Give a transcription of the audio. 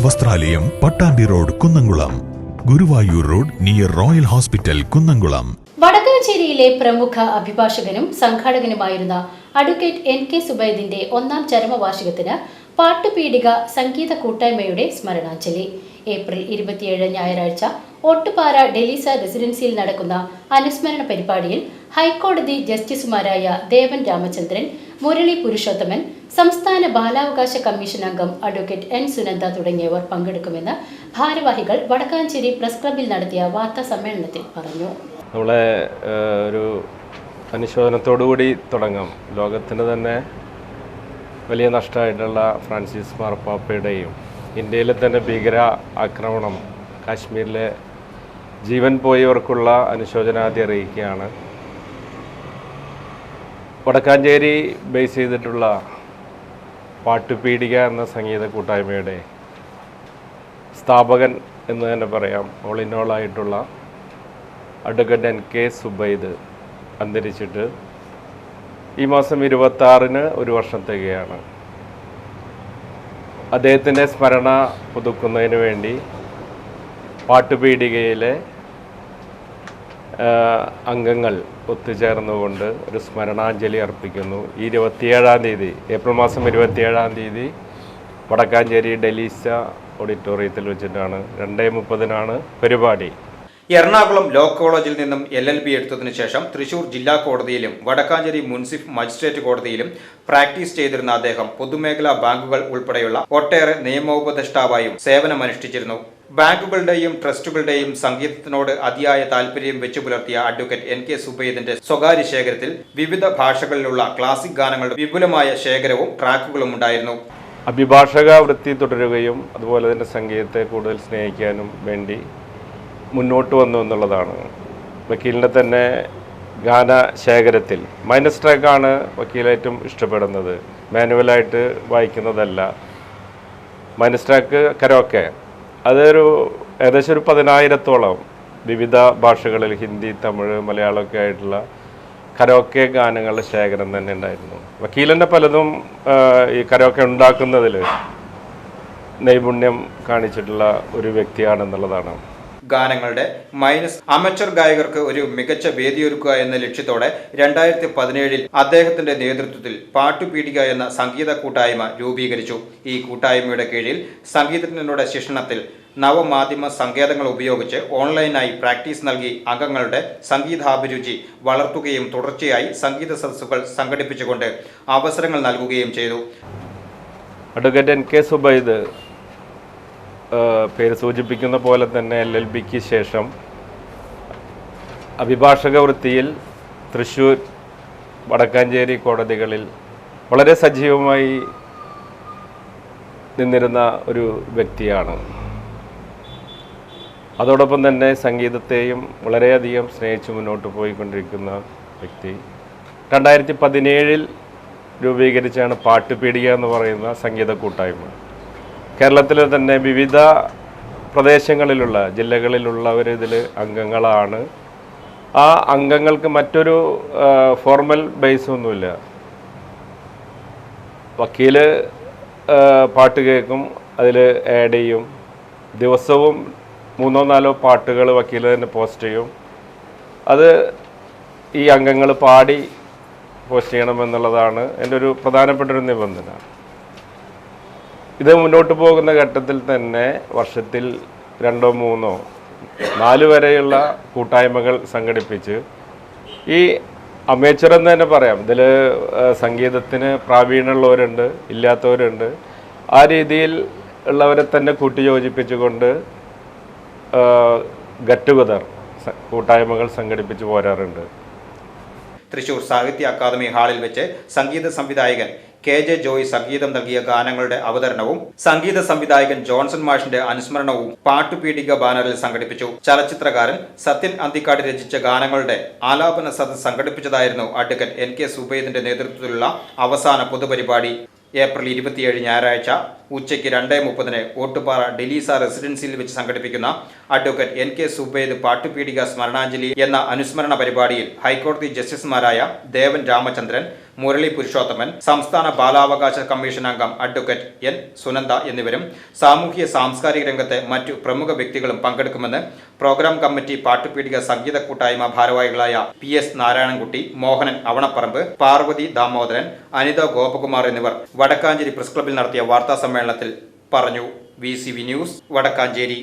വസ്ത്രാലയം, Pattambi road, Kunnamkulam. Guruvayur road near Royal hospital, Kunnamkulam. വടക്കാഞ്ചേരിയിലെ പ്രമുഖ അഭിഭാഷകനും സംഘാടകനുമായിരുന്ന അഡ്വക്കേറ്റ് NK സുബൈദിന്റെ 1ാം ചരമവാർഷികത്തിന് പാട്ടുപീടിക സംഗീത കൂട്ടായ്മയുടെ സ്മരണാഞ്ജലി. ഏപ്രിൽ 27 ഞായറാഴ്ച ഒട്ടുപാറ ഡെലീസ റെസിഡൻസിയിൽ നടക്കുന്ന അനുസ്മരണ പരിപാടിയിൽ ഹൈക്കോടതി ജസ്റ്റിസുമാരായ ദേവൻ രാമചന്ദ്രൻ, മുരളി പുരുഷോത്തമൻ, സംസ്ഥാന ബാലാവകാശ കമ്മീഷൻ അംഗം അഡ്വക്കേറ്റ് N സുനന്ദ തുടങ്ങിയവർ പങ്കെടുക്കുമെന്ന് ഭാരവാഹികൾ വടക്കാഞ്ചേരി പ്രസ് ക്ലബിൽ നടത്തിയ വാർത്താ സമ്മേളനത്തിൽ പറഞ്ഞു. നമ്മളെ ഒരു അനുശോചനത്തോടുകൂടി തുടങ്ങാം. ലോകത്തിന് തന്നെ വലിയ നഷ്ടമായിട്ടുള്ള ഫ്രാൻസിസ് മാർപ്പാപ്പയുടെയും ഇന്ത്യയിലെ തന്നെ ഭീകര ആക്രമണം, കാശ്മീരിലെ ജീവൻ പോയവർക്കുള്ള അനുശോചനാദ്യം അറിയിക്കുകയാണ്. വടക്കാഞ്ചേരി ബേസ് ചെയ്തിട്ടുള്ള പാട്ടുപീടിക എന്ന സംഗീത കൂട്ടായ്മയുടെ സ്ഥാപകൻ എന്ന് തന്നെ പറയാം, ഓൾ ഇൻ ഓൾ ആയിട്ടുള്ള അഡ്വക്കേറ്റ് NK സുബൈദ് അന്തരിച്ചിട്ട് ഈ മാസം 26-ന് ഒരു വർഷം തികയാണ്. അദ്ദേഹത്തിൻ്റെ സ്മരണ പുതുക്കുന്നതിന് വേണ്ടി പാട്ടുപീടികയിലെ അംഗങ്ങൾ ഒത്തുചേർന്നുകൊണ്ട് ഒരു സ്മരണാഞ്ജലി അർപ്പിക്കുന്നു. ഈ 27-ാം തീയതി, ഏപ്രിൽ മാസം 27-ാം തീയതി വടക്കാഞ്ചേരി ഡെലീസ ഓഡിറ്റോറിയത്തിൽ വെച്ചിട്ടാണ്. 2:30-നാണ് പരിപാടി. എറണാകുളം ലോ കോളേജിൽ നിന്നും LLB എടുത്തതിനു ശേഷം തൃശൂർ ജില്ലാ കോടതിയിലും വടക്കാഞ്ചേരി മുൻസിഫ് മജിസ്ട്രേറ്റ് കോടതിയിലും പ്രാക്ടീസ് ചെയ്തിരുന്ന അദ്ദേഹം പൊതുമേഖലാ ബാങ്കുകൾ ഉൾപ്പെടെയുള്ള ഒട്ടേറെ നിയമോപദേഷ്ടാവായും സേവനമനുഷ്ഠിച്ചിരുന്നു. ബാങ്കുകളുടെയും ട്രസ്റ്റുകളുടെയും സംഗീതത്തിനോട് അതിയായ താല്പര്യം വെച്ചു പുലർത്തിയ അഡ്വക്കേറ്റ് NK സുബൈദിന്റെ സ്വകാര്യ ശേഖരത്തിൽ വിവിധ ഭാഷകളിലുള്ള ക്ലാസിക് ഗാനങ്ങളുടെ വിപുലമായ ശേഖരവും ട്രാക്കുകളും ഉണ്ടായിരുന്നു. അഭിഭാഷക വൃത്തി തുടരുകയും അതുപോലെ തന്നെ സംഗീതത്തെ കൂടുതൽ സ്നേഹിക്കാനും വേണ്ടി മുന്നോട്ട് വന്നു എന്നുള്ളതാണ്. വക്കീലിൻ്റെ തന്നെ ഗാനശേഖരത്തിൽ മൈനസ് ട്രാക്കാണ് വക്കീൽ ഏറ്റവും ഇഷ്ടപ്പെടുന്നത്. മാനുവലായിട്ട് വായിക്കുന്നതല്ല. മൈനസ് ട്രാക്ക് കരോക്കെ അതൊരു ഏകദേശം ഒരു 10,000-ഓളം വിവിധ ഭാഷകളിൽ ഹിന്ദി, തമിഴ്, മലയാളമൊക്കെ ആയിട്ടുള്ള കരോക്കെ ഗാനങ്ങളുടെ ശേഖരം തന്നെ ഉണ്ടായിരുന്നു. വക്കീലിൻ്റെ പലതും ഈ കരോക്കെ ഉണ്ടാക്കുന്നതിൽ നൈപുണ്യം കാണിച്ചിട്ടുള്ള ഒരു വ്യക്തിയാണെന്നുള്ളതാണ്. ഗാനങ്ങളുടെ മൈനസ് അമച്ചർ ഗായകർക്ക് ഒരു മികച്ച വേദിയൊരുക്കുക എന്ന ലക്ഷ്യത്തോടെ 2017-ൽ അദ്ദേഹത്തിന്റെ നേതൃത്വത്തിൽ പാട്ടുപീടിക എന്ന സംഗീത കൂട്ടായ്മ രൂപീകരിച്ചു. ഈ കൂട്ടായ്മയുടെ കീഴിൽ സംഗീതജ്ഞരുടെ ശിക്ഷണത്തിൽ നവമാധ്യമ സങ്കേതങ്ങൾ ഉപയോഗിച്ച് ഓൺലൈനായി പ്രാക്ടീസ് നൽകി അംഗങ്ങളുടെ സംഗീതാഭിരുചി വളർത്തുകയും തുടർച്ചയായി സംഗീത സദസ്സുകൾ സംഘടിപ്പിച്ചുകൊണ്ട് അവസരങ്ങൾ നൽകുകയും ചെയ്തു. അഡ്വക്കേറ്റ് NK സുബൈദ് പേര് സൂചിപ്പിക്കുന്ന പോലെ തന്നെ LLBക്ക് ശേഷം അഭിഭാഷക വൃത്തിയിൽ തൃശ്ശൂർ, വടക്കാഞ്ചേരി കോടതികളിൽ വളരെ സജീവമായി നിന്നിരുന്ന ഒരു വ്യക്തിയാണ്. അതോടൊപ്പം തന്നെ സംഗീതത്തെയും വളരെയധികം സ്നേഹിച്ച് മുന്നോട്ട് പോയിക്കൊണ്ടിരിക്കുന്ന വ്യക്തി. 2017-ൽ രൂപീകരിച്ചാണ് പാട്ടുപീടിക എന്ന് പറയുന്ന സംഗീത കൂട്ടായ്മ. കേരളത്തിലെ തന്നെ വിവിധ പ്രദേശങ്ങളിലുള്ള ജില്ലകളിലുള്ളവർ ഇതിൽ അംഗങ്ങളാണ്. ആ അംഗങ്ങൾക്ക് മറ്റൊരു ഫോർമൽ ബേസ് ഒന്നുമില്ല. വക്കീൽ പാട്ട് കേൾക്കും, അതിൽ ആഡ് ചെയ്യും. ദിവസവും 3-4 പാട്ടുകൾ വക്കീൽ തന്നെ പോസ്റ്റ് ചെയ്യും. അത് ഈ അംഗങ്ങൾ പാടി പോസ്റ്റ് ചെയ്യണമെന്നുള്ളതാണ് എൻ്റെ ഒരു പ്രധാനപ്പെട്ടൊരു നിബന്ധന. ഇത് മുന്നോട്ട് പോകുന്ന ഘട്ടത്തിൽ തന്നെ വർഷത്തിൽ 2, 3, 4 വരെയുള്ള കൂട്ടായ്മകൾ സംഘടിപ്പിച്ച് ഈ അമേച്ചർ എന്ന് തന്നെ പറയാം. ഇതിൽ സംഗീതത്തിന് പ്രാവീണ്യമുള്ളവരുണ്ട്, ഇല്ലാത്തവരുണ്ട്. ആ രീതിയിൽ ഉള്ളവരെ തന്നെ കൂട്ടിയോജിപ്പിച്ചുകൊണ്ട് ഗെറ്റ് ടുഗദർ കൂട്ടായ്മകൾ സംഘടിപ്പിച്ച് പോരാറുണ്ട്. തൃശൂർ സാഹിത്യ അക്കാദമി ഹാളിൽ വെച്ച് സംഗീത സംവിധായകൻ KJ ജോയ് സംഗീതം നൽകിയ ഗാനങ്ങളുടെ അവതരണവും സംഗീത സംവിധായകൻ ജോൺസൺ മാഷിന്റെ അനുസ്മരണവും പാട്ടുപീടിക ബാനറിൽ സംഘടിപ്പിച്ചു. ചലച്ചിത്രകാരൻ സത്യൻ അന്തിക്കാട് രചിച്ച ഗാനങ്ങളുടെ ആലാപന സദസ്സ് സംഘടിപ്പിച്ചതായിരുന്നു അഡ്വക്കേറ്റ് NK സുബൈദിന്റെ നേതൃത്വത്തിലുള്ള അവസാന പൊതുപരിപാടി. ഏപ്രിൽ 27 ഞായറാഴ്ച ഉച്ചയ്ക്ക് 2:30 ഓട്ടുപാറ ഡെലീസ റെസിഡൻസിയിൽ വെച്ച് സംഘടിപ്പിക്കുന്ന അഡ്വക്കേറ്റ് NK സുബൈദ് പാട്ടുപീടിക സ്മരണാഞ്ജലി എന്ന അനുസ്മരണ പരിപാടിയിൽ ഹൈക്കോടതി ജസ്റ്റിസുമാരായ ദേവൻ രാമചന്ദ്രൻ, മുരളി പുരുഷോത്തമൻ, സംസ്ഥാന ബാലാവകാശ കമ്മീഷൻ അംഗം അഡ്വക്കേറ്റ് N സുനന്ദ എന്നിവരും സാമൂഹ്യ സാംസ്കാരിക രംഗത്തെ മറ്റു പ്രമുഖ വ്യക്തികളും പങ്കെടുക്കുമെന്ന് പ്രോഗ്രാം കമ്മിറ്റി പാട്ടുപീടിക സംഗീത കൂട്ടായ്മ ഭാരവാഹികളായ PS നാരായണൻകുട്ടി, മോഹനൻ അവണപ്പറമ്പ്, പാർവതി ദാമോദരൻ, അനിത ഗോപകുമാർ എന്നിവർ വടക്കാഞ്ചേരി പ്രസ് ക്ലബ്ബിൽ നടത്തിയ വാർത്താ സമ്മേളനത്തിൽ പറഞ്ഞു. VCV news, Vadakkanchery.